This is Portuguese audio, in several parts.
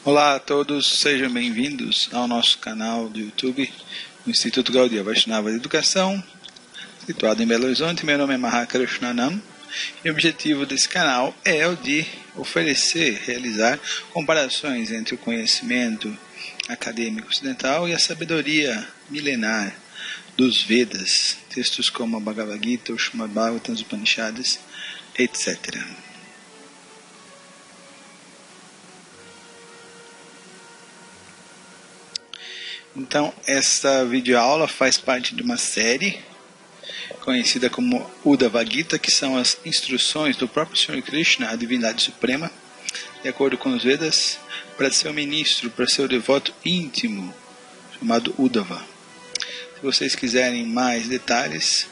Olá a todos, sejam bem-vindos ao nosso canal do YouTube, do Instituto Gaudiya Vaishnava de Educação, situado em Belo Horizonte. Meu nome é Mahakrishnanam e o objetivo desse canal é o de realizar comparações entre o conhecimento acadêmico ocidental e a sabedoria milenar dos Vedas, textos como a Bhagavad Gita, o Srimad Bhagavatam, os Upanishads, etc. Então, esta videoaula faz parte de uma série conhecida como Uddhava Gita, que são as instruções do próprio Sr. Krishna, a divindade suprema, de acordo com os Vedas, para seu ministro, para seu devoto íntimo, chamado Uddhava. Se vocês quiserem mais detalhes,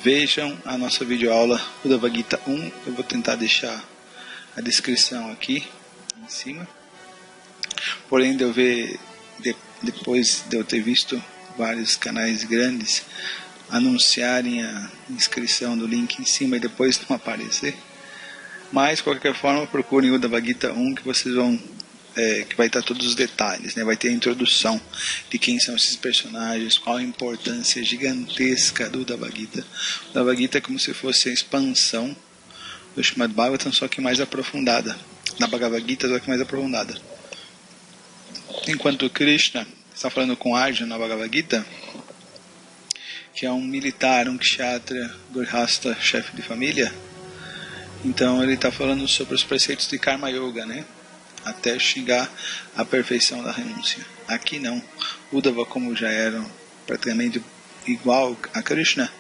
vejam a nossa videoaula Uddhava Gita 1. Eu vou tentar deixar a descrição aqui em cima. Porém, depois de eu ter visto vários canais grandes anunciarem a inscrição do link em cima e depois não aparecer, mas de qualquer forma procurem o Uddhava Gita 1 que vocês vão que vai estar todos os detalhes, né? Vai ter a introdução de quem são esses personagens, qual a importância gigantesca do Uddhava Gita. O Uddhava Gita é como se fosse a expansão do Srimad Bhagavatam, só que mais aprofundada, na Bhagavad Gita, só que mais aprofundada. Enquanto Krishna está falando com Arjuna na Bhagavad Gita, que é um militar, um kshatriya, grihastha, chefe de família, então ele está falando sobre os preceitos de Karma Yoga, né? Até chegar à perfeição da renúncia. Aqui não. Uddhava, como já eram praticamente igual a Krishna,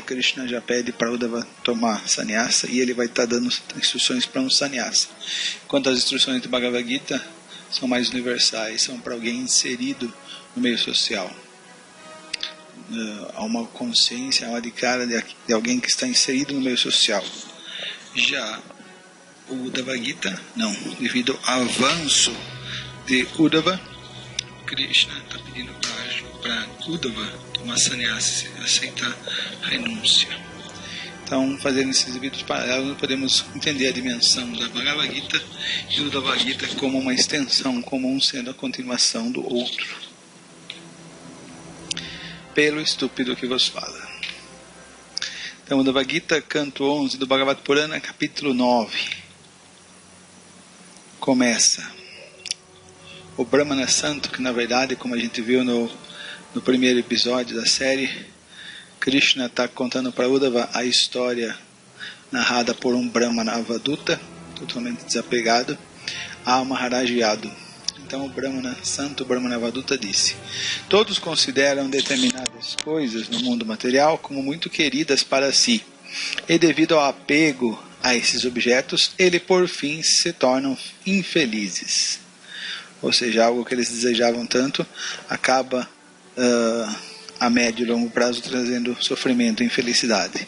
Krishna já pede para Uddhava tomar sannyasa e ele vai estar dando instruções para um sannyasa. Enquanto as instruções do Bhagavad Gita são mais universais, são para alguém inserido no meio social. Há uma consciência, há uma cara de alguém que está inserido no meio social. Já o Uddhava Gita, não. Devido ao avanço de Uddhava, Krishna está pedindo para Uddhava tomar sannyasa, aceitar a renúncia. Então, fazendo esses vídeos paralelos, podemos entender a dimensão da Bhagavad Gita e o Uddhava Gita como uma extensão, como um sendo a continuação do outro. Pelo estúpido que vos fala. Então, Uddhava Gita, canto 11 do Bhagavad Purana, capítulo 9. Começa. O Brahmana Santo, que na verdade, como a gente viu no primeiro episódio da série, Krishna está contando para Uddhava a história narrada por um Brahmana Avaduta, totalmente desapegado, a Maharaj Yadu. Então o Brahmana Santo, o Brahmana Avaduta, disse: todos consideram determinadas coisas no mundo material como muito queridas para si, e devido ao apego a esses objetos, eles por fim se tornam infelizes. Ou seja, algo que eles desejavam tanto acaba a médio e longo prazo trazendo sofrimento e infelicidade.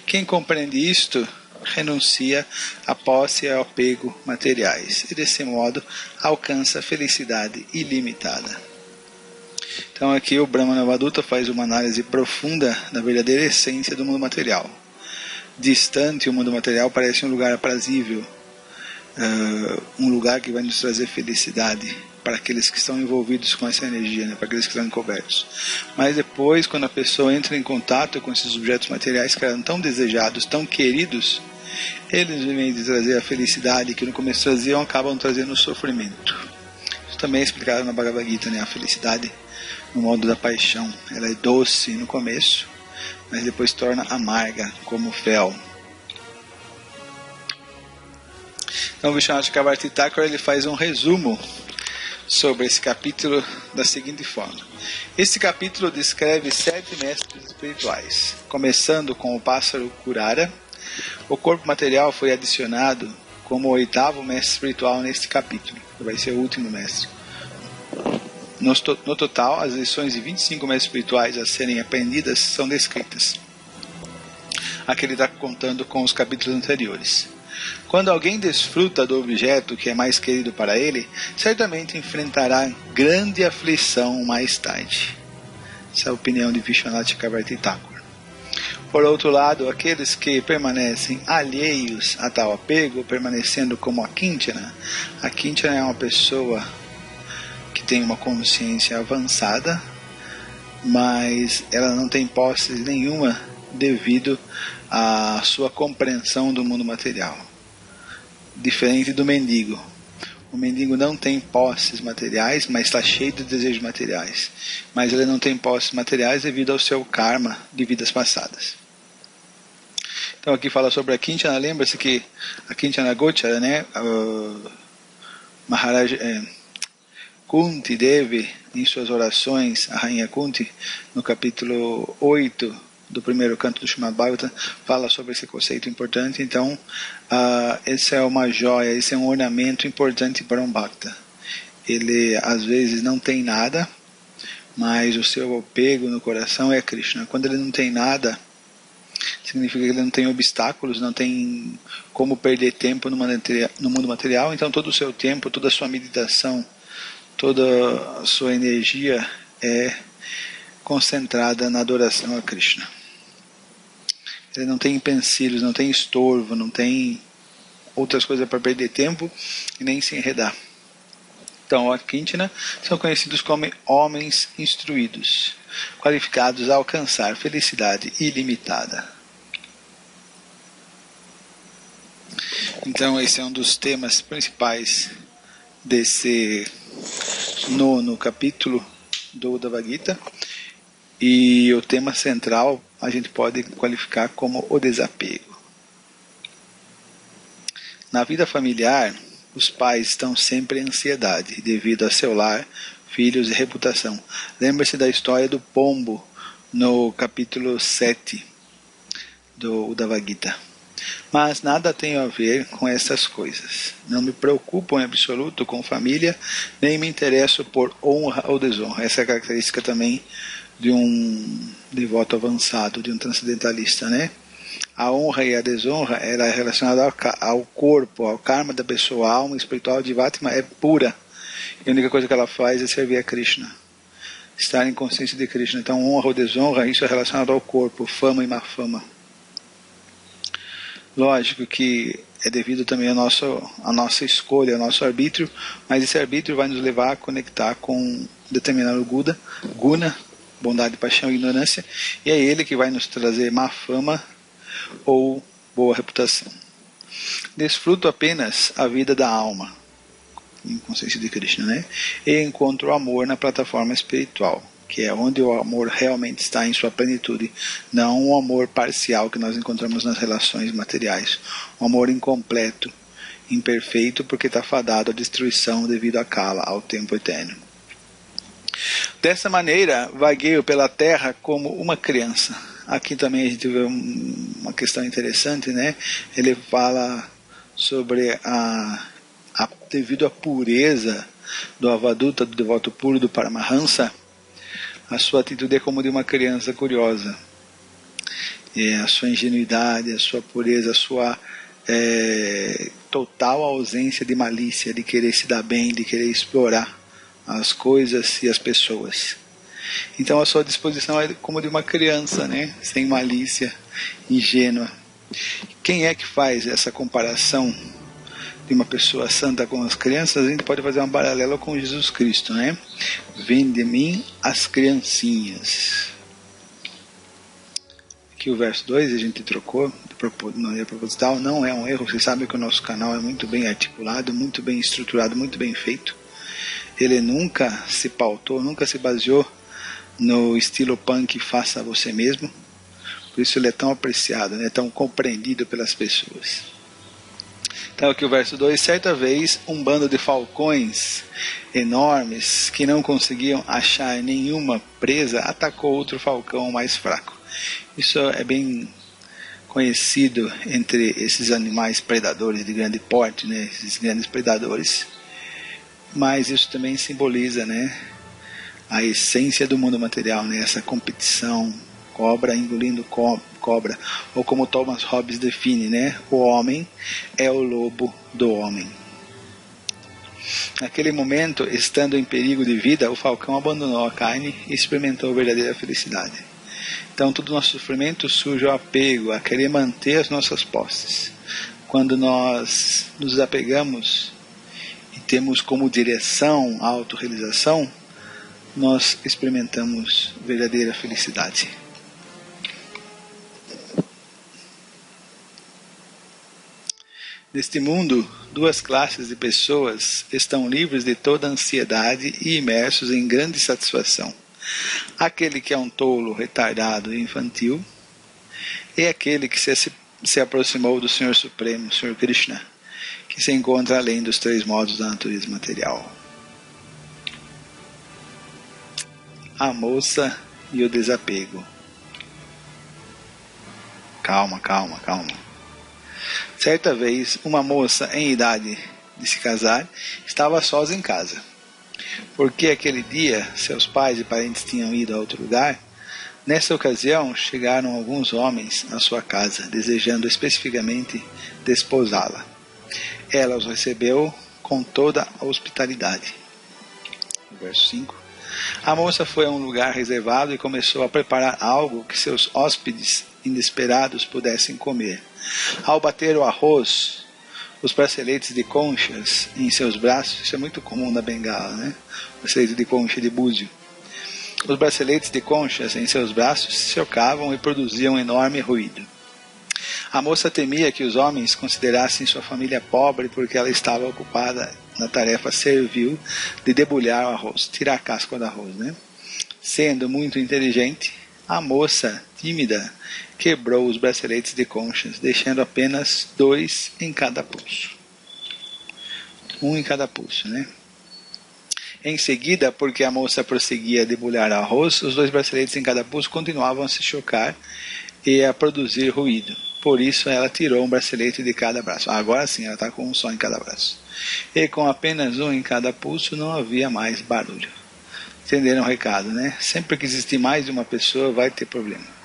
Quem compreende isto renuncia à posse e ao apego materiais e desse modo alcança a felicidade ilimitada. Então aqui o Brahmana Avaduta faz uma análise profunda da verdadeira essência do mundo material. Distante, o mundo material parece um lugar aprazível, um lugar que vai nos trazer felicidade para aqueles que estão envolvidos com essa energia, né? Para aqueles que estão encobertos. Mas depois, quando a pessoa entra em contato com esses objetos materiais que eram tão desejados, tão queridos, eles, em vez de trazer a felicidade que no começo traziam, acabam trazendo o sofrimento. Isso também é explicado na Bhagavad Gita, né? A felicidade no modo da paixão. Ela é doce no começo, mas depois se torna amarga, como fel. Então o Vishwanath Chakravarti Thakur ele faz um resumo sobre esse capítulo da seguinte forma. Esse capítulo descreve 7 mestres espirituais. Começando com o pássaro Kurara, o corpo material foi adicionado como o 8º mestre espiritual neste capítulo, que vai ser o último mestre. No total, as lições de 25 mestres espirituais a serem aprendidas são descritas. Aqui ele está contando com os capítulos anteriores. Quando alguém desfruta do objeto que é mais querido para ele, certamente enfrentará grande aflição mais tarde. Essa é a opinião de Vishwanath Chakravarti Thakur. Por outro lado, aqueles que permanecem alheios a tal apego, permanecendo como a Kinchana é uma pessoa que tem uma consciência avançada, mas ela não tem posse nenhuma devido à sua compreensão do mundo material. Diferente do mendigo. O mendigo não tem posses materiais, mas está cheio de desejos materiais. Mas ele não tem posses materiais devido ao seu karma de vidas passadas. Então aqui fala sobre a Kinchana. Lembra-se que a Kinchana Gochara, né? Maharaj Kunti Devi, em suas orações, a rainha Kunti, no capítulo 8 do primeiro canto do Srimad Bhagavatam, fala sobre esse conceito importante. Então, esse é uma joia, esse é um ornamento importante para um Bhakta. Ele, às vezes, não tem nada, mas o seu apego no coração é Krishna. Quando ele não tem nada, significa que ele não tem obstáculos, não tem como perder tempo no mundo material. Então, todo o seu tempo, toda a sua meditação, toda a sua energia é concentrada na adoração a Krishna. Ele não tem empecilhos, não tem estorvo, não tem outras coisas para perder tempo e nem se enredar. Então, a Kinchana são conhecidos como homens instruídos, qualificados a alcançar felicidade ilimitada. Então, esse é um dos temas principais desse 9º capítulo do Bhagavad Gita. E o tema central a gente pode qualificar como o desapego. Na vida familiar, os pais estão sempre em ansiedade devido a seu lar, filhos e reputação. Lembre-se da história do pombo no capítulo 7 do Bhagavad Gita. Mas nada tem a ver com essas coisas. Não me preocupo em absoluto com família, nem me interesso por honra ou desonra. Essa é a característica também de um devoto avançado, de um transcendentalista, né? A honra e a desonra era relacionada ao corpo, ao karma da pessoa. A alma espiritual de Vatma é pura. E a única coisa que ela faz é servir a Krishna. Estar em consciência de Krishna. Então, honra ou desonra, isso é relacionado ao corpo, fama e má fama. Lógico que é devido também à nossa escolha, ao nosso arbítrio, mas esse arbítrio vai nos levar a conectar com determinado guna, bondade, paixão e ignorância, e é ele que vai nos trazer má fama ou boa reputação. Desfruto apenas a vida da alma, em consciência de Krishna, né? E encontro o amor na plataforma espiritual, que é onde o amor realmente está em sua plenitude, não um amor parcial que nós encontramos nas relações materiais, um amor incompleto, imperfeito, porque está fadado à destruição devido à Kala, ao tempo eterno. Dessa maneira, vagueio pela terra como uma criança. Aqui também a gente vê uma questão interessante, né? Ele fala sobre devido à pureza do Avaduta, do devoto puro, do Paramahansa, a sua atitude é como de uma criança curiosa. A sua ingenuidade, a sua pureza, a sua total ausência de malícia, de querer se dar bem, de querer explorar as coisas e as pessoas. Então a sua disposição é como de uma criança, né? Sem malícia, ingênua. Quem é que faz essa comparação de uma pessoa santa com as crianças? A gente pode fazer um paralelo com Jesus Cristo, né? Vem de mim as criancinhas. Aqui o verso 2 a gente trocou de maneira proposital, não é um erro. Vocês sabem que o nosso canal é muito bem articulado, muito bem estruturado, muito bem feito. Ele nunca se pautou, nunca se baseou no estilo punk faça você mesmo. Por isso ele é tão apreciado, né? Tão compreendido pelas pessoas. Então aqui o verso 2, certa vez um bando de falcões enormes que não conseguiam achar nenhuma presa atacou outro falcão mais fraco. Isso é bem conhecido entre esses animais predadores de grande porte, né? Esses grandes predadores. Mas isso também simboliza, né, a essência do mundo material, né? Essa competição, cobra engolindo cobra, ou como Thomas Hobbes define, né? O homem é o lobo do homem. Naquele momento, estando em perigo de vida, o falcão abandonou a carne e experimentou a verdadeira felicidade. Então todo o nosso sofrimento surge ao apego, a querer manter as nossas posses. Quando nós nos apegamos e temos como direção a autorrealização, nós experimentamos verdadeira felicidade. Neste mundo, duas classes de pessoas estão livres de toda ansiedade e imersos em grande satisfação. Aquele que é um tolo, retardado e infantil, e aquele que se aproximou do Senhor Supremo, Senhor Krishna, que se encontra além dos três modos da natureza material. A moça e o desapego. Calma. Certa vez, uma moça em idade de se casar estava sós em casa. Porque aquele dia seus pais e parentes tinham ido a outro lugar, nessa ocasião chegaram alguns homens à sua casa, desejando especificamente desposá-la. Ela os recebeu com toda a hospitalidade. Verso 5. A moça foi a um lugar reservado e começou a preparar algo que seus hóspedes inesperados pudessem comer. Ao bater o arroz, os braceletes de conchas em seus braços, isso é muito comum na Bengala, né? Bracelete de concha de búzio. Os braceletes de conchas em seus braços se chocavam e produziam um enorme ruído. A moça temia que os homens considerassem sua família pobre porque ela estava ocupada na tarefa servil de debulhar o arroz, tirar a casca do arroz, né? Sendo muito inteligente, a moça, tímida, quebrou os braceletes de conchas, deixando apenas 2 em cada pulso. 1 em cada pulso, né? Em seguida, porque a moça prosseguia a debulhar arroz, os 2 braceletes em cada pulso continuavam a se chocar e a produzir ruído. Por isso, ela tirou um bracelete de cada braço. Agora sim, ela está com um só em cada braço. E com apenas 1 em cada pulso, não havia mais barulho. Entenderam o recado, né? Sempre que existir mais de uma pessoa, vai ter problema.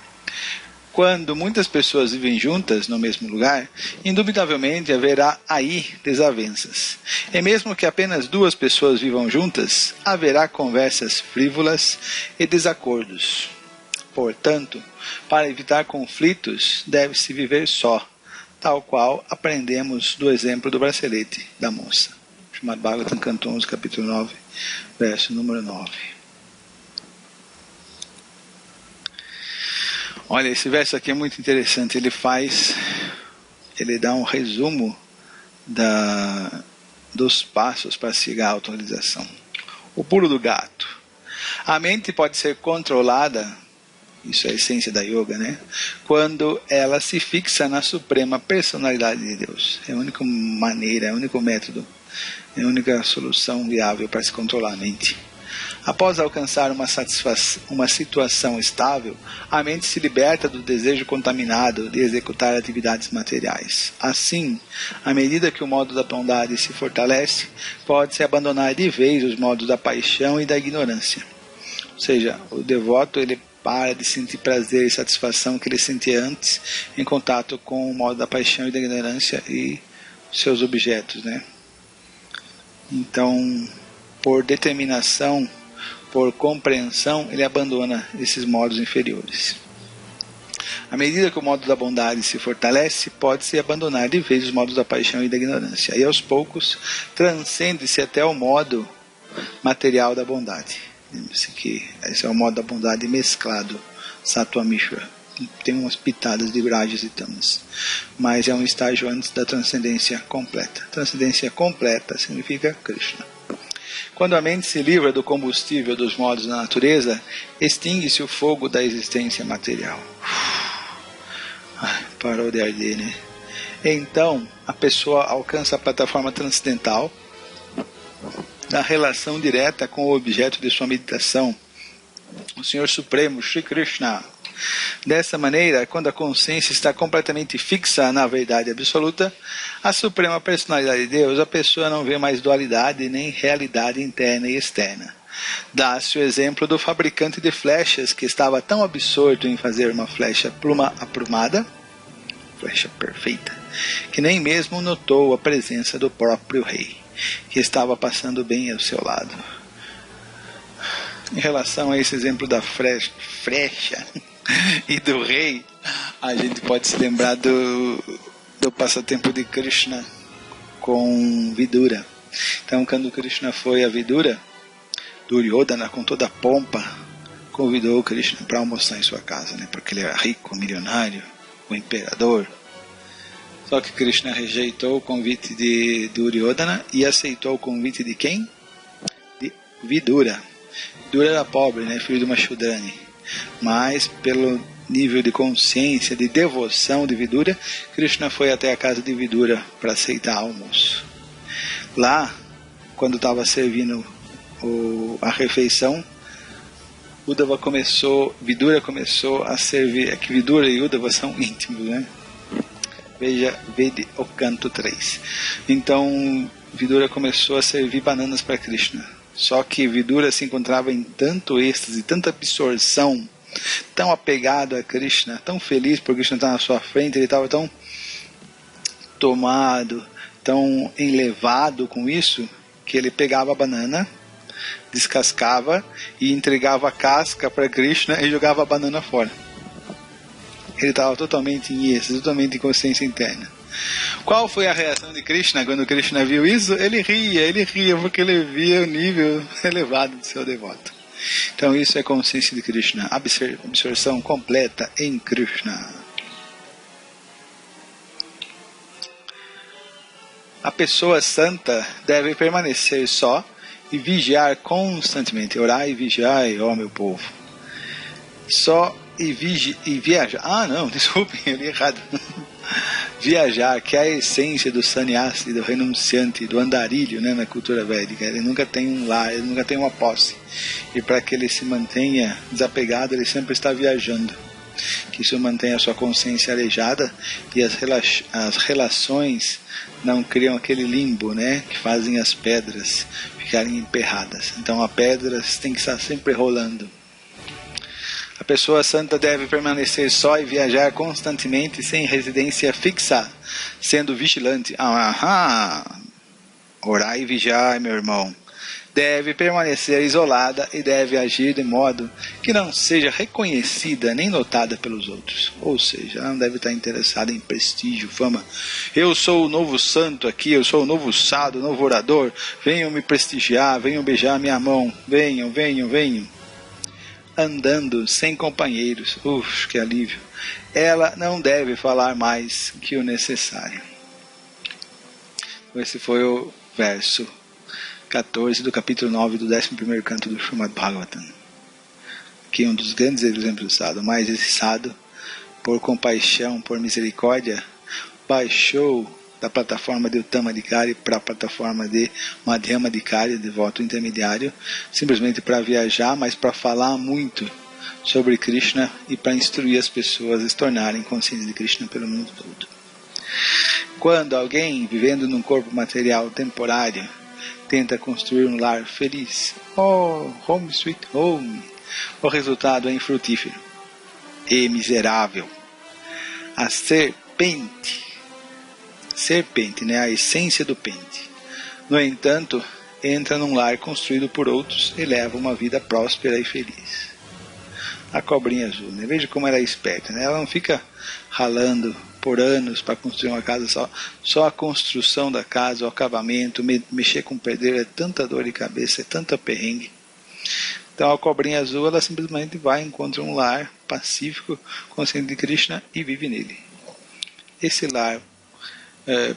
Quando muitas pessoas vivem juntas no mesmo lugar, indubitavelmente haverá aí desavenças. E mesmo que apenas 2 pessoas vivam juntas, haverá conversas frívolas e desacordos. Portanto, para evitar conflitos, deve-se viver só, tal qual aprendemos do exemplo do bracelete da moça. Srimad Bhagavatam, canto 11, capítulo 9, verso número 9. Olha, esse verso aqui é muito interessante. Ele dá um resumo dos passos para chegar à autorrealização. O pulo do gato. A mente pode ser controlada, isso é a essência da yoga, né? Quando ela se fixa na suprema personalidade de Deus. É a única maneira, é o único método, é a única solução viável para se controlar a mente. Após alcançar uma situação estável, a mente se liberta do desejo contaminado de executar atividades materiais. Assim, à medida que o modo da bondade se fortalece, pode-se abandonar de vez os modos da paixão e da ignorância. Ou seja, o devoto ele para de sentir prazer e satisfação que ele sentia antes em contato com o modo da paixão e da ignorância e seus objetos, né? Então, por determinação, por compreensão, ele abandona esses modos inferiores. À medida que o modo da bondade se fortalece, pode-se abandonar de vez os modos da paixão e da ignorância. E aos poucos, transcende-se até o modo material da bondade. Lembre-se que esse é o modo da bondade mesclado, Sattva Mishra. Tem umas pitadas de Rajas e Tamas. Mas é um estágio antes da transcendência completa. Transcendência completa significa Krishna. Quando a mente se livra do combustível dos modos da natureza, extingue-se o fogo da existência material. Parou de arder, né? Então, a pessoa alcança a plataforma transcendental da relação direta com o objeto de sua meditação, o Senhor Supremo, Shri Krishna. Dessa maneira, quando a consciência está completamente fixa na verdade absoluta, a suprema personalidade de Deus, a pessoa não vê mais dualidade nem realidade interna e externa. Dá-se o exemplo do fabricante de flechas que estava tão absorto em fazer uma flecha aprumada, flecha perfeita, que nem mesmo notou a presença do próprio rei, que estava passando bem ao seu lado. Em relação a esse exemplo da flecha, e do rei, a gente pode se lembrar do passatempo de Krishna com Vidura. Então, quando Krishna foi a Vidura, Duryodhana, com toda a pompa, convidou Krishna para almoçar em sua casa, né? Porque ele era rico, milionário, o imperador. Só que Krishna rejeitou o convite de Duryodhana e aceitou o convite de quem? De Vidura. Vidura era pobre, né? Filho de uma Shudrani. Mas, pelo nível de consciência, de devoção de Vidura, Krishna foi até a casa de Vidura para aceitar almoço. Lá, quando estava servindo a refeição, Vidura começou a servir. É que Vidura e Uddhava são íntimos, né? Vede o canto 3. Então, Vidura começou a servir bananas para Krishna. Só que Vidura se encontrava em tanto êxtase, tanta absorção, tão apegado a Krishna, tão feliz por Krishna estar na sua frente, ele estava tão tomado, tão enlevado com isso, que ele pegava a banana, descascava e entregava a casca para Krishna e jogava a banana fora. Ele estava totalmente em êxtase, totalmente em consciência interna. Qual foi a reação de Krishna quando Krishna viu isso? Ele ria porque ele via o nível elevado do seu devoto. Então isso é consciência de Krishna, absorção completa em Krishna. A pessoa santa deve permanecer só e vigiar constantemente. Orai e vigiai, ó meu povo. Só e viajar. Desculpem, eu li errado. Viajar, que é a essência do sannyasi, do renunciante, do andarilho, né, na cultura védica. Ele nunca tem um lar, ele nunca tem uma posse. E para que ele se mantenha desapegado, ele sempre está viajando. Que isso mantenha a sua consciência arejada e as relações não criam aquele limbo, né, que fazem as pedras ficarem emperradas. Então, as pedras têm que estar sempre rolando. A pessoa santa deve permanecer só e viajar constantemente sem residência fixa, sendo vigilante. Orai e vigiai, meu irmão. Deve permanecer isolada e deve agir de modo que não seja reconhecida nem notada pelos outros. Ou seja, ela não deve estar interessada em prestígio, fama. Eu sou o novo santo aqui, eu sou o novo sadhu, o novo orador. Venham me prestigiar, venham beijar minha mão. Venham. Andando sem companheiros, que alívio. Ela não deve falar mais que o necessário. Esse foi o verso 14 do capítulo 9 do 11º canto do Srimad Bhagavatam. Que é um dos grandes exemplos do sadhu. Mas esse sadhu, por compaixão, por misericórdia, baixou da plataforma de Uttamadhikari para a plataforma de Madhyamadhikari, devoto intermediário, simplesmente para viajar, mas para falar muito sobre Krishna e para instruir as pessoas a se tornarem conscientes de Krishna pelo mundo todo. Quando alguém, vivendo num corpo material temporário, tenta construir um lar feliz, home sweet home, o resultado é infrutífero e miserável. A serpente, né, a essência do pente, no entanto, entra num lar construído por outros e leva uma vida próspera e feliz. A cobrinha azul, né? Veja como ela é esperta, né? Ela não fica ralando por anos para construir uma casa só a construção da casa, o acabamento, mexer com pedreiro é tanta dor de cabeça, é tanta perrengue. Então a cobrinha azul, ela simplesmente vai, encontra um lar pacífico, consciente de Krishna e vive nele. Esse lar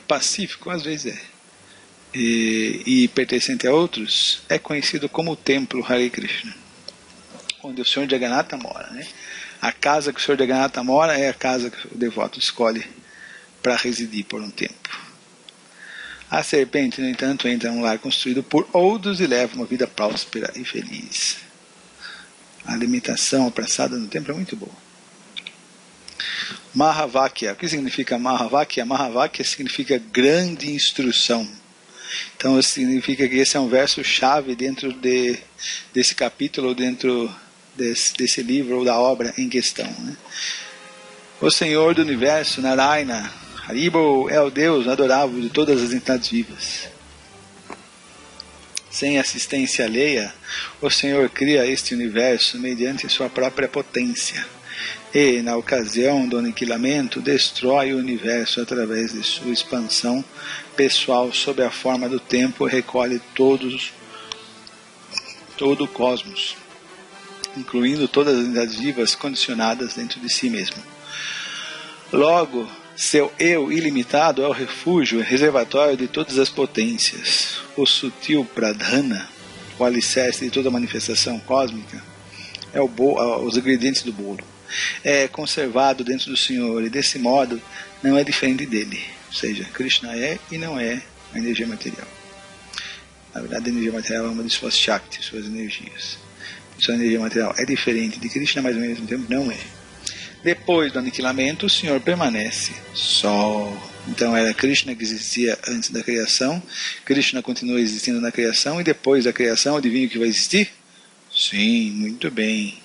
pacífico, às vezes e pertencente a outros, é conhecido como o templo Hare Krishna, onde o Senhor Jagannatha mora, né? A casa que o Senhor Jagannatha mora é a casa que o devoto escolhe para residir por um tempo. A serpente, no entanto, entra em um lar construído por outros e leva uma vida próspera e feliz. A alimentação apressada no templo é muito boa. Mahavakya. O que significa Mahavakya? Mahavakya significa grande instrução. Então significa que esse é um verso-chave dentro desse capítulo, dentro desse livro ou da obra em questão, né? O Senhor do Universo, Narayana, Haribo, é o Deus adorável de todas as entidades vivas. Sem assistência alheia, o Senhor cria este universo mediante sua própria potência. e, na ocasião do aniquilamento, destrói o universo através de sua expansão pessoal sob a forma do tempo e recolhe todo o cosmos, incluindo todas as unidades vivas condicionadas dentro de si mesmo. Logo, seu eu ilimitado é o refúgio e reservatório de todas as potências. O sutil pradhana, o alicerce de toda manifestação cósmica, é os ingredientes do bolo. É conservado dentro do Senhor e, desse modo, não é diferente dele. Ou seja, Krishna é e não é a energia material. Na verdade, a energia material é uma de suas Shaktis, suas energias. Sua energia material é diferente de Krishna, mas ao mesmo tempo não é. Depois do aniquilamento, o Senhor permanece só. Então era Krishna que existia antes da criação, Krishna continua existindo na criação, e depois da criação, adivinha o que vai existir? Sim, muito bem,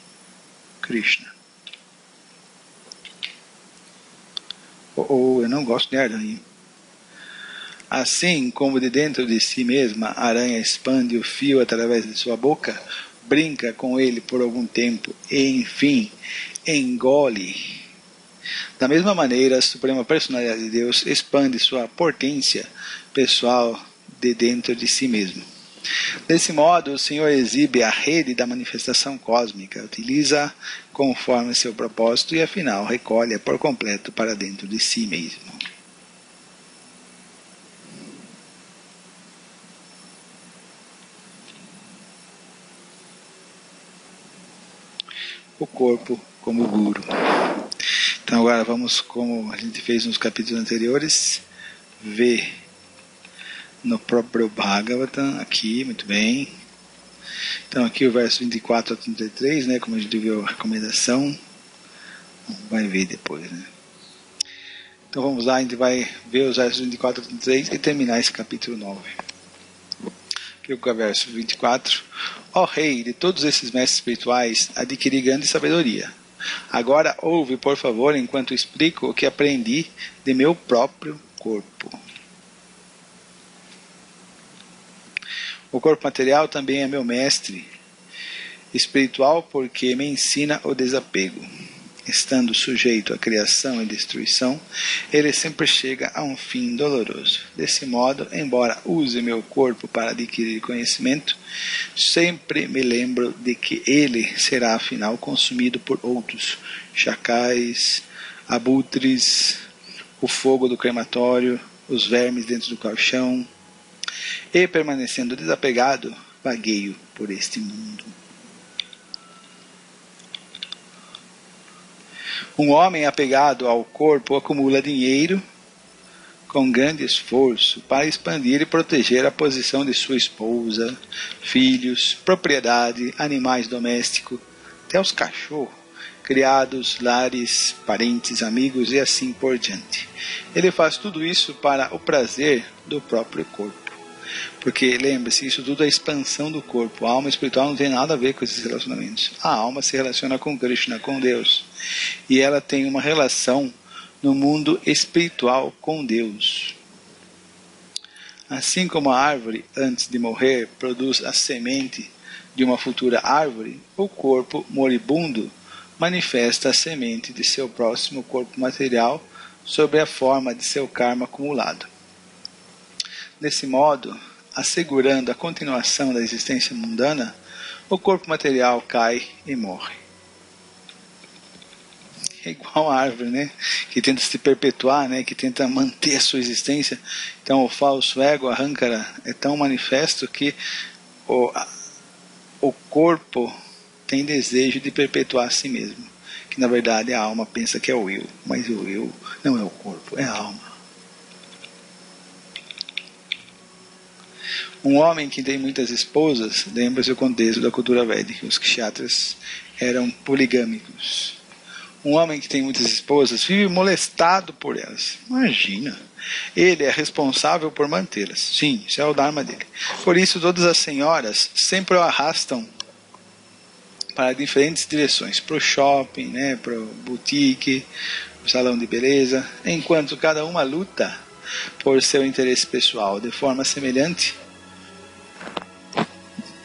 Krishna. Eu não gosto de aranha. Assim como de dentro de si mesma a aranha expande o fio através de sua boca, brinca com ele por algum tempo e, enfim, engole. Da mesma maneira, a Suprema Personalidade de Deus expande sua potência pessoal de dentro de si mesmo. Desse modo, o Senhor exibe a rede da manifestação cósmica, utiliza conforme seu propósito e, afinal, recolhe-a por completo para dentro de si mesmo. O corpo como guru. Então agora vamos, como a gente fez nos capítulos anteriores, ver no próprio Bhagavatam, aqui, muito bem. Então aqui o verso 24 a 33, né, como a gente viu a recomendação, vai ver depois, né. Então vamos lá, a gente vai ver os versos 24 a 33 e terminar esse capítulo 9. Aqui o verso 24. Ó Rei, de todos esses mestres espirituais, adquiri grande sabedoria. Agora ouve, por favor, enquanto explico o que aprendi de meu próprio corpo. O corpo material também é meu mestre espiritual porque me ensina o desapego. Estando sujeito à criação e destruição, ele sempre chega a um fim doloroso. Desse modo, embora use meu corpo para adquirir conhecimento, sempre me lembro de que ele será afinal consumido por outros chacais, abutres, o fogo do crematório, os vermes dentro do caixão, e permanecendo desapegado, vagueio por este mundo. Um homem apegado ao corpo acumula dinheiro com grande esforço para expandir e proteger a posição de sua esposa, filhos, propriedade, animais domésticos, até os cachorros, criados, lares, parentes, amigos e assim por diante. Ele faz tudo isso para o prazer do próprio corpo. Porque, lembre-se, isso tudo é expansão do corpo. A alma espiritual não tem nada a ver com esses relacionamentos. A alma se relaciona com Krishna, com Deus. E ela tem uma relação no mundo espiritual com Deus. Assim como a árvore, antes de morrer, produz a semente de uma futura árvore, o corpo moribundo manifesta a semente de seu próximo corpo material sob a forma de seu karma acumulado. Desse modo, assegurando a continuação da existência mundana, o corpo material cai e morre. É igual a árvore, né? Que tenta se perpetuar, né? Que tenta manter a sua existência. Então o falso ego, a ahankara, é tão manifesto que o corpo tem desejo de perpetuar a si mesmo. Que na verdade a alma pensa que é o eu, mas o eu não é o corpo, é a alma. Um homem que tem muitas esposas, lembra-se o contexto da cultura védica, os kshatras eram poligâmicos. Um homem que tem muitas esposas vive molestado por elas. Imagina, ele é responsável por mantê-las. Sim, isso é o dharma dele. Por isso todas as senhoras sempre o arrastam para diferentes direções, para o shopping, né, para o boutique, o salão de beleza, enquanto cada uma luta por seu interesse pessoal de forma semelhante.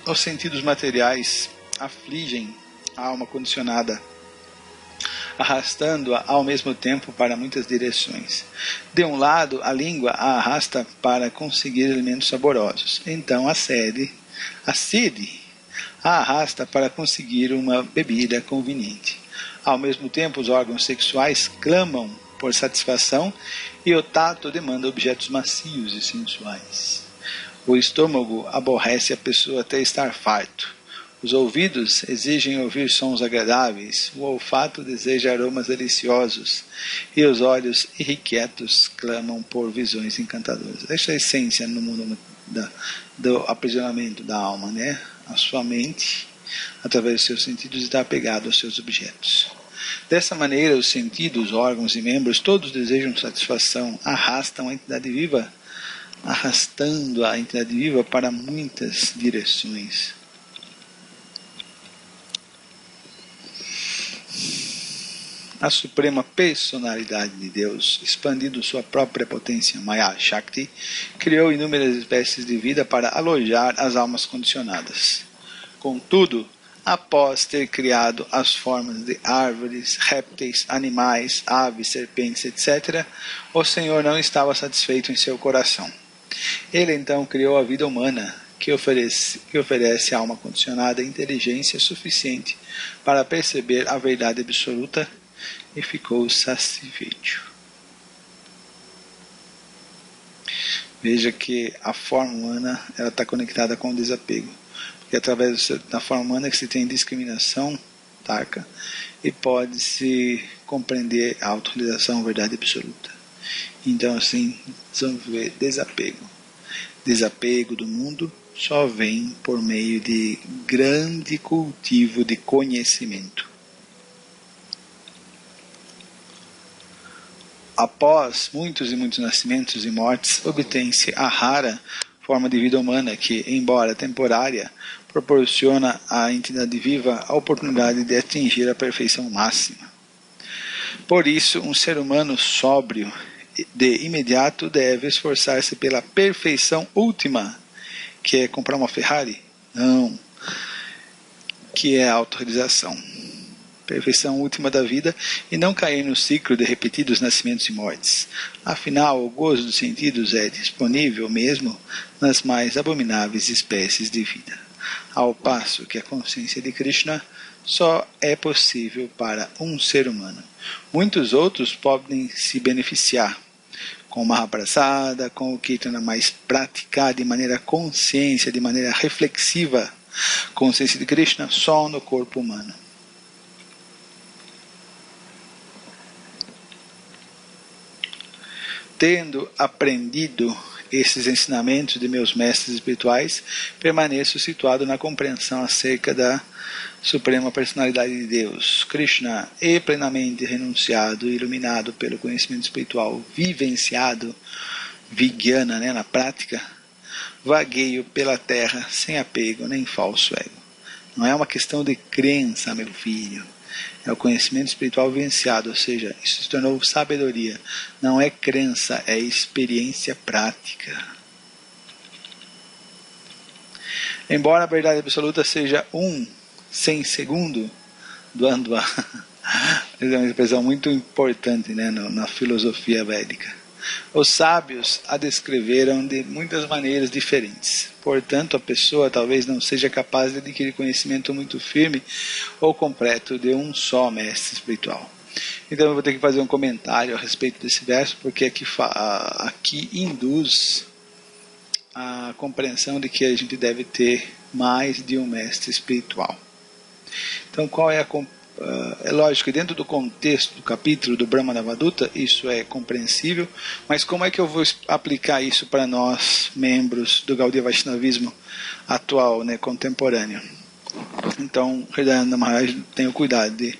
Os sentidos materiais afligem a alma condicionada arrastando-a ao mesmo tempo para muitas direções. De um lado, a língua a arrasta para conseguir alimentos saborosos. Então a sede a arrasta para conseguir uma bebida conveniente. Ao mesmo tempo, os órgãos sexuais clamam por satisfação e o tato demanda objetos macios e sensuais. O estômago aborrece a pessoa até estar farto. Os ouvidos exigem ouvir sons agradáveis, o olfato deseja aromas deliciosos e os olhos irrequietos clamam por visões encantadoras. Essa é a essência no mundo do aprisionamento da alma, né? A sua mente, através dos seus sentidos, está apegado aos seus objetos. Dessa maneira, os sentidos, órgãos e membros, todos desejam satisfação, arrastando a entidade viva para muitas direções. A Suprema Personalidade de Deus, expandindo sua própria potência Maya Shakti, criou inúmeras espécies de vida para alojar as almas condicionadas. Contudo, após ter criado as formas de árvores, répteis, animais, aves, serpentes, etc., o Senhor não estava satisfeito em seu coração. Ele então criou a vida humana, que oferece à alma condicionada inteligência suficiente para perceber a verdade absoluta, e ficou satisfeito. Veja que a forma humana está conectada com o desapego, porque através da forma humana que se tem discriminação, taca, e pode-se compreender a autorização, a verdade absoluta. Então assim, vamos ver desapego. Desapego do mundo só vem por meio de grande cultivo de conhecimento. Após muitos e muitos nascimentos e mortes, obtém-se a rara forma de vida humana que, embora temporária, proporciona à entidade viva a oportunidade de atingir a perfeição máxima. Por isso, um ser humano sóbrio de imediato deve esforçar-se pela perfeição última, que é comprar uma Ferrari? Não, que é a autorização. Perfeição última da vida e não cair no ciclo de repetidos nascimentos e mortes. Afinal, o gozo dos sentidos é disponível mesmo nas mais abomináveis espécies de vida, ao passo que a consciência de Krishna só é possível para um ser humano. Muitos outros podem se beneficiar com uma Mahaprasada, com o Kirtana mais praticado de maneira consciência, de maneira reflexiva, consciência de Krishna só no corpo humano. Tendo aprendido esses ensinamentos de meus mestres espirituais, permaneço situado na compreensão acerca da Suprema Personalidade de Deus, Krishna, e plenamente renunciado e iluminado pelo conhecimento espiritual vivenciado, Vijnana, na prática, vagueio pela terra sem apego nem falso ego. Não é uma questão de crença, meu filho. É o conhecimento espiritual vivenciado, ou seja, isso se tornou sabedoria. Não é crença, é experiência prática. Embora a verdade absoluta seja sem segundo, Dvandva, é uma expressão muito importante, na filosofia védica. Os sábios a descreveram de muitas maneiras diferentes. Portanto, a pessoa talvez não seja capaz de adquirir conhecimento muito firme ou completo de um só mestre espiritual. Então eu vou ter que fazer um comentário a respeito desse verso, porque aqui induz a compreensão de que a gente deve ter mais de um mestre espiritual. Então, qual é é lógico que dentro do contexto do capítulo do Brahmanavaduta isso é compreensível, mas como é que eu vou aplicar isso para nós, membros do Gaudiya Vaishnavismo atual, contemporâneo? Então, Hridayananda Maharaj tem o cuidado de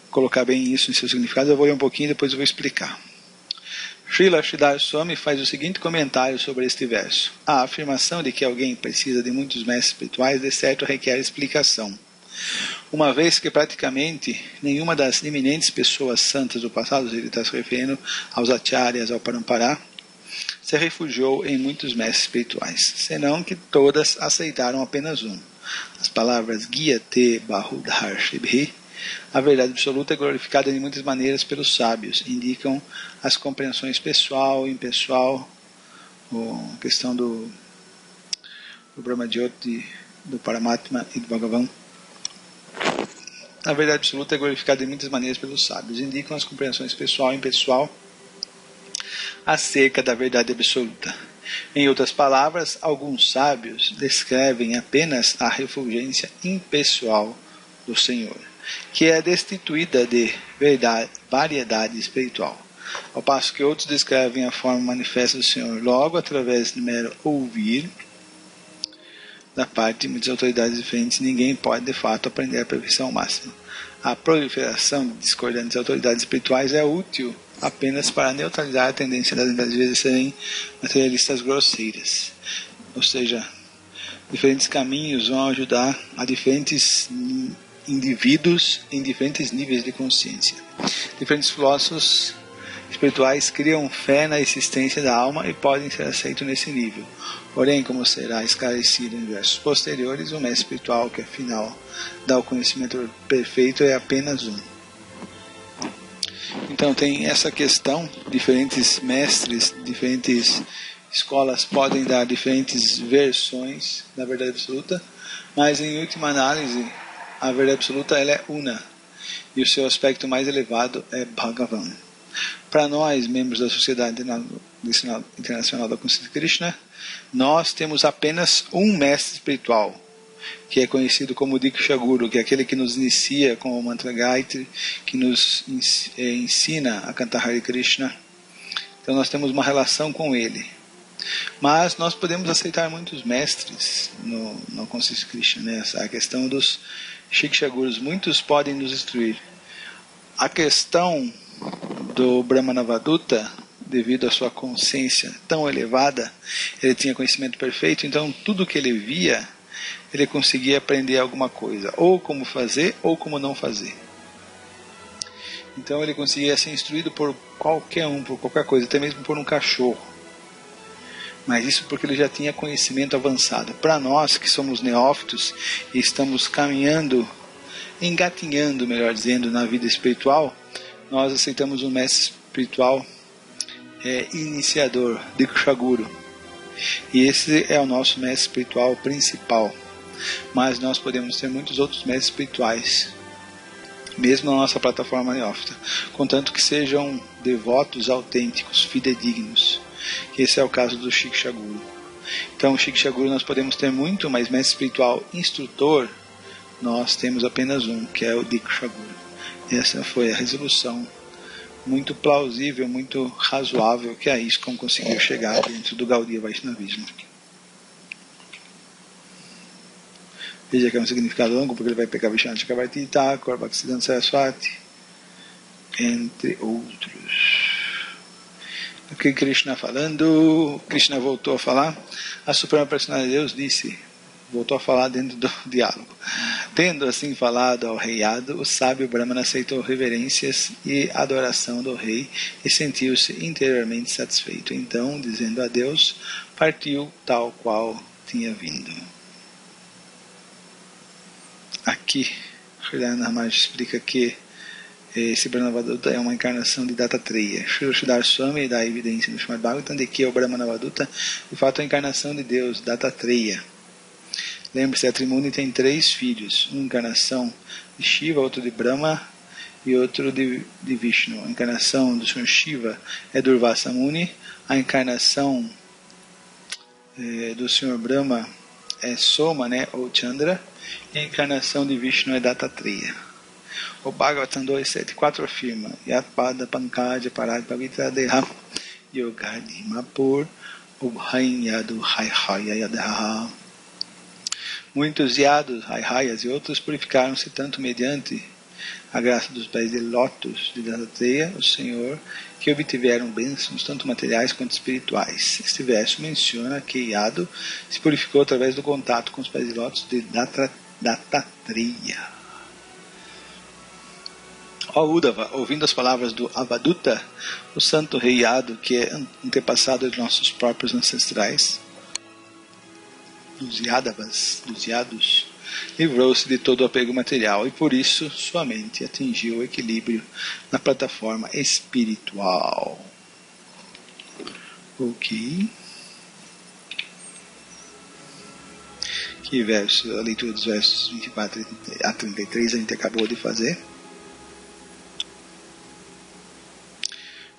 colocar bem isso em seu significado. Eu vou ler um pouquinho e depois eu vou explicar. Srila Sridhar Swami faz o seguinte comentário sobre este verso. A afirmação de que alguém precisa de muitos mestres espirituais de certo requer explicação, uma vez que praticamente nenhuma das eminentes pessoas santas do passado, ele está se referindo aos acharyas, ao parampara, se refugiou em muitos mestres espirituais, senão que todas aceitaram apenas um. As palavras Giyate Bahudharshibhi A verdade absoluta é glorificada de muitas maneiras pelos sábios. Indicam as compreensões pessoal e impessoal, a questão do Brahma-jyoti, do Paramatma e do Bhagavan. A verdade absoluta é glorificada de muitas maneiras pelos sábios. Indicam as compreensões pessoal e impessoal acerca da verdade absoluta. Em outras palavras, alguns sábios descrevem apenas a refulgência impessoal do Senhor, que é destituída de variedade espiritual, ao passo que outros descrevem a forma manifesta do Senhor logo através de mero ouvir da parte de muitas autoridades diferentes. Ninguém pode de fato aprender a perfeição máxima. A proliferação de discordantes autoridades espirituais é útil apenas para neutralizar a tendência das entidades de serem materialistas grosseiras. Ou seja, diferentes caminhos vão ajudar a diferentes indivíduos em diferentes níveis de consciência. Diferentes filósofos espirituais criam fé na existência da alma e podem ser aceitos nesse nível. Porém, como será esclarecido em versos posteriores, o mestre espiritual que afinal dá o conhecimento perfeito é apenas um. Então tem essa questão, diferentes mestres, diferentes escolas podem dar diferentes versões da verdade absoluta, mas em última análise, a verdade absoluta ela é una, e o seu aspecto mais elevado é Bhagavan. Para nós, membros da Sociedade Internacional da Consciência de Krishna, nós temos apenas um mestre espiritual, que é conhecido como Diksha Guru, que é aquele que nos inicia com o mantra Gayatri, que nos ensina a cantar Hare Krishna. Então nós temos uma relação com ele. Mas nós podemos aceitar muitos mestres no Consciência de Krishna, né? A questão dos Shiksha Gurus, muitos podem nos instruir. A questão do Brahmanavaduta, devido à sua consciência tão elevada, ele tinha conhecimento perfeito, então tudo que ele via, ele conseguia aprender alguma coisa, ou como fazer, ou como não fazer. Então ele conseguia ser instruído por qualquer um, por qualquer coisa, até mesmo por um cachorro. Mas isso porque ele já tinha conhecimento avançado. Para nós que somos neófitos e estamos caminhando, engatinhando, melhor dizendo, na vida espiritual, nós aceitamos um mestre espiritual iniciador, Diksha Guru. E esse é o nosso mestre espiritual principal. Mas nós podemos ter muitos outros mestres espirituais, mesmo na nossa plataforma neófita, contanto que sejam devotos autênticos, fidedignos. Esse é o caso do Shiksha Guru. Então, o Shiksha Guru nós podemos ter muito, mas mestre espiritual instrutor, nós temos apenas um, que é o Diksha Guru. Essa foi a resolução muito plausível, muito razoável que a ISKCON conseguiu chegar dentro do Gaudiya Vaishnavismo. Veja que é um significado longo, porque ele vai pegar Vishwanath Chakravarti, Thakur, Bhaktisiddhanta Saraswati, entre outros. O que Krishna falando, Krishna voltou a falar, a Suprema Personalidade de Deus disse, voltou a falar dentro do diálogo. Tendo assim falado ao rei Yadu, o sábio Brahmana aceitou reverências e adoração do rei e sentiu-se interiormente satisfeito. Então, dizendo adeus, partiu tal qual tinha vindo. Aqui, Sridhar Maharaj explica que esse Brahmanavaduta é uma encarnação de Dattatreya. Sri Sridhar Swami dá evidência no Srimad Bhagavatam de que o Brahmanavaduta, de fato, é a encarnação de Deus, Dattatreya. Lembre-se, a Trimuni tem 3 filhos, uma encarnação de Shiva, outro de Brahma e outro de Vishnu. A encarnação do Sr. Shiva é Durvasa Muni, a encarnação do Sr. Brahma é Soma, né, ou Chandra, e a encarnação de Vishnu é Dattatreya. O Bhagavatam 2.7.4 afirma Yatpada Pankaja Parad Pavitra Deha Yogadi Mapur Ubhain Yadu Haihaya Yadaha. Muitos yados, raihayas e outros purificaram-se tanto mediante a graça dos pés de lótus de Dattatreya, o Senhor, que obtiveram bênçãos tanto materiais quanto espirituais. Este verso menciona que Yadu se purificou através do contato com os pés de lótus de Dattatreya. Ó Uddhava, ouvindo as palavras do Avaduta, o santo rei Yadu, que é antepassado de nossos próprios ancestrais, dos Yadavas, dos Yados, livrou-se de todo o apego material e por isso sua mente atingiu o equilíbrio na plataforma espiritual. Ok. Que verso, a leitura dos versos 24 a 33 a gente acabou de fazer.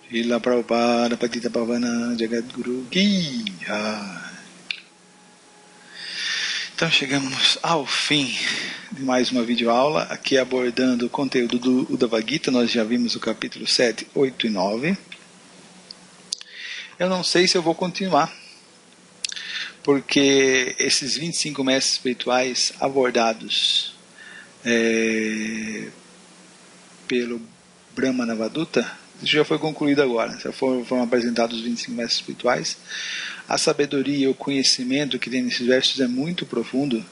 Srila Prabhupada Patita Pavana Jagadguru Ki Jai. Então chegamos ao fim de mais uma videoaula, aqui abordando o conteúdo do Uddhava Gita. Nós já vimos o capítulo 7, 8 e 9. Eu não sei se eu vou continuar, porque esses 25 mestres espirituais abordados pelo Brahma Navaduta, isso já foi concluído agora, já foram apresentados os 25 mestres espirituais. A sabedoria e o conhecimento que tem nesses versos é muito profundo,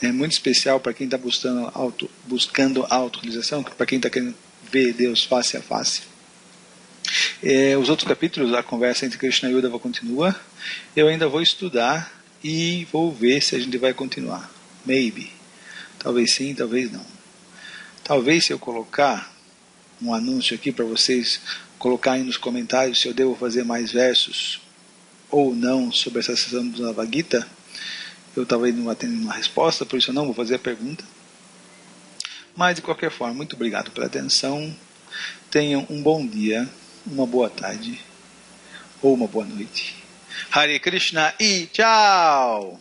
é muito especial para quem está buscando autorrealização, para quem está querendo ver Deus face a face. Os outros capítulos, a conversa entre Krishna e Uddhava continua. Eu ainda vou estudar e vou ver se a gente vai continuar. Maybe. Talvez sim, talvez não. Talvez se eu colocar um anúncio aqui para vocês colocarem nos comentários se eu devo fazer mais versos ou não sobre essa sessão do Uddhava Gita, eu talvez não vá ter nenhuma resposta, por isso eu não vou fazer a pergunta. Mas de qualquer forma, muito obrigado pela atenção. Tenham um bom dia, uma boa tarde ou uma boa noite. Hare Krishna e tchau!